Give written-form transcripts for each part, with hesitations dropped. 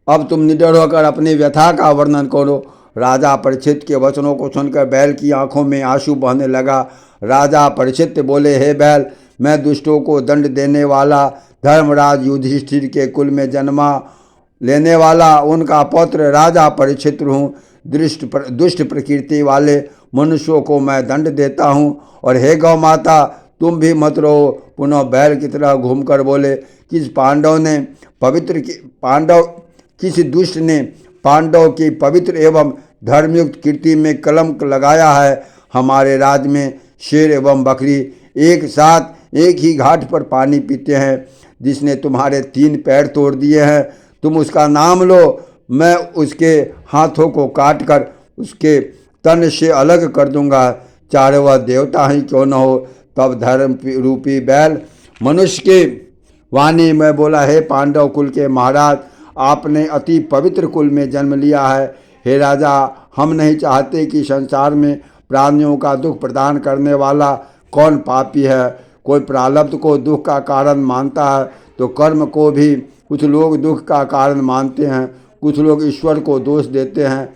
अब तुम निडर होकर अपनी व्यथा का वर्णन करो। राजा परीक्षित के वचनों को सुनकर बैल की आंखों में आंसू बहने लगा। राजा परीक्षित बोले, हे बैल, मैं दुष्टों को दंड देने वाला, धर्मराज युधिष्ठिर के कुल में जन्मा लेने वाला उनका पुत्र राजा परीक्षित हूँ। दुष्ट प्रकृति वाले मनुष्यों को मैं दंड देता हूँ। और हे गौ माता, तुम भी मत रहो। पुनः बैल की तरह घूमकर बोले, किस दुष्ट ने पांडव की पवित्र एवं धर्मयुक्त कीर्ति में कलंक लगाया है। हमारे राज्य में शेर एवं बकरी एक साथ एक ही घाट पर पानी पीते हैं। जिसने तुम्हारे 3 पैर तोड़ दिए हैं, तुम उसका नाम लो, मैं उसके हाथों को काट कर उसके तन से अलग कर दूंगा, चाहे वह देवता ही क्यों न हो। तब धर्म रूपी बैल मनुष्य के वाणी में बोला, हे पांडव कुल के महाराज, आपने अति पवित्र कुल में जन्म लिया है। हे राजा, हम नहीं चाहते कि संसार में प्राणियों का दुख प्रदान करने वाला कौन पापी है। कोई प्रारब्ध को दुख का कारण मानता है तो कर्म को भी कुछ लोग दुख का कारण मानते हैं, कुछ लोग ईश्वर को दोष देते हैं।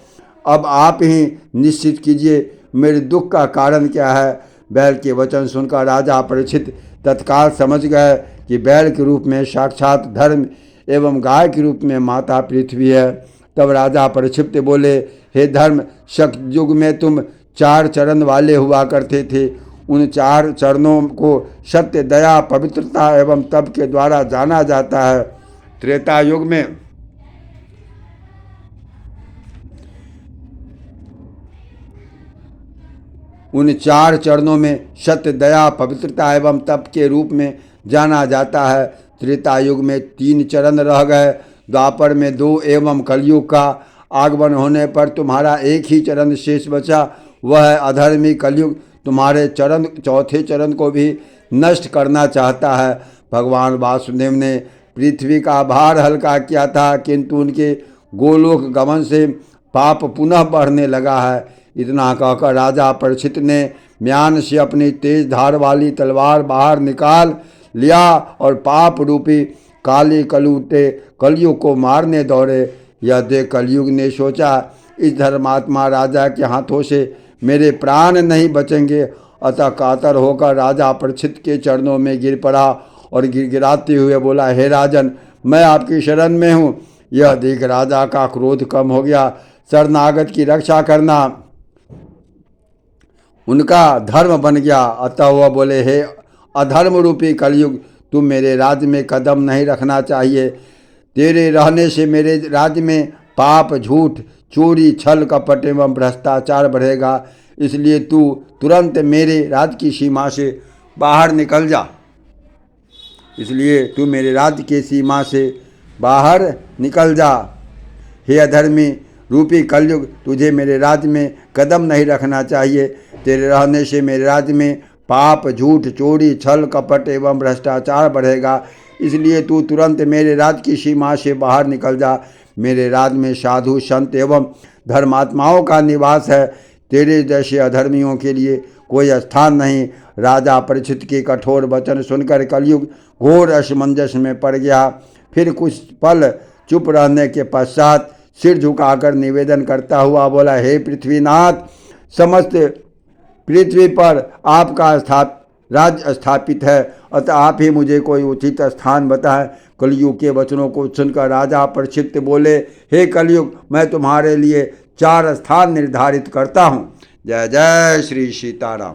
अब आप ही निश्चित कीजिए, मेरे दुख का कारण क्या है। बैल के वचन सुनकर राजा परीक्षित तत्काल समझ गए कि बैल के रूप में साक्षात धर्म एवं गाय के रूप में माता पृथ्वी है। तब राजा परीक्षित बोले, हे धर्म, सतयुग में तुम 4 चरण वाले हुआ करते थे। उन 4 चरणों को सत्य, दया, पवित्रता एवं तप के द्वारा जाना जाता है। त्रेता युग में उन 4 चरणों में सत्य, दया, पवित्रता एवं तप के रूप में जाना जाता है। त्रेता युग में 3 चरण रह गए। द्वापर में 2 एवं कलयुग का आगमन होने पर तुम्हारा एक ही चरण शेष बचा, वह है अधर्मी कलयुग। तुम्हारे चरण, चौथे चरण को भी नष्ट करना चाहता है। भगवान वासुदेव ने पृथ्वी का भार हल्का किया था, किंतु उनके गोलोक गमन से पाप पुनः बढ़ने लगा है। इतना कहकर राजा परीक्षित ने म्यान से अपनी तेज धार वाली तलवार बाहर निकाल लिया और पाप रूपी काले कलूटे कलयुग को मारने दौड़े। यह देख कलयुग ने सोचा, इस धर्मात्मा राजा के हाथों से मेरे प्राण नहीं बचेंगे। अतः कातर होकर राजा परीक्षित के चरणों में गिर पड़ा और गिड़गिड़ाते हुए बोला, हे राजन, मैं आपकी शरण में हूँ। यह देख राजा का क्रोध कम हो गया। शरणागत की रक्षा करना उनका धर्म बन गया। अतः वह बोले, हे अधर्म रूपी कलयुग, तुम मेरे राज्य में कदम नहीं रखना चाहिए। तेरे रहने से मेरे राज्य में पाप, झूठ, चोरी, छल, कपट एवं भ्रष्टाचार बढ़ेगा। इसलिए तू तुरंत मेरे राज्य की सीमा से बाहर निकल जा। इसलिए तू मेरे राज्य की सीमा से बाहर निकल जा। हे अधर्मी रूपी कलयुग, तुझे मेरे राज्य में कदम नहीं रखना चाहिए। तेरे रहने से मेरे राज्य में पाप, झूठ, चोरी, छल, कपट एवं भ्रष्टाचार बढ़ेगा। इसलिए तू तुरंत मेरे राज्य की सीमा से बाहर निकल जा। मेरे राज्य में साधु, संत एवं धर्मात्माओं का निवास है। तेरे जैसे अधर्मियों के लिए कोई स्थान नहीं। राजा परीक्षित के कठोर वचन सुनकर कलयुग घोर असमंजस में पड़ गया। फिर कुछ पल चुप रहने के पश्चात सिर झुकाकर निवेदन करता हुआ बोला, हे पृथ्वीनाथ, समस्त पृथ्वी पर आपका राज्य स्थापित है, अतः आप ही मुझे कोई उचित स्थान बताएं। कलयुग के वचनों को सुनकर राजा परीक्षित बोले, हे कलयुग, मैं तुम्हारे लिए 4 स्थान निर्धारित करता हूँ। जय जय श्री सीताराम।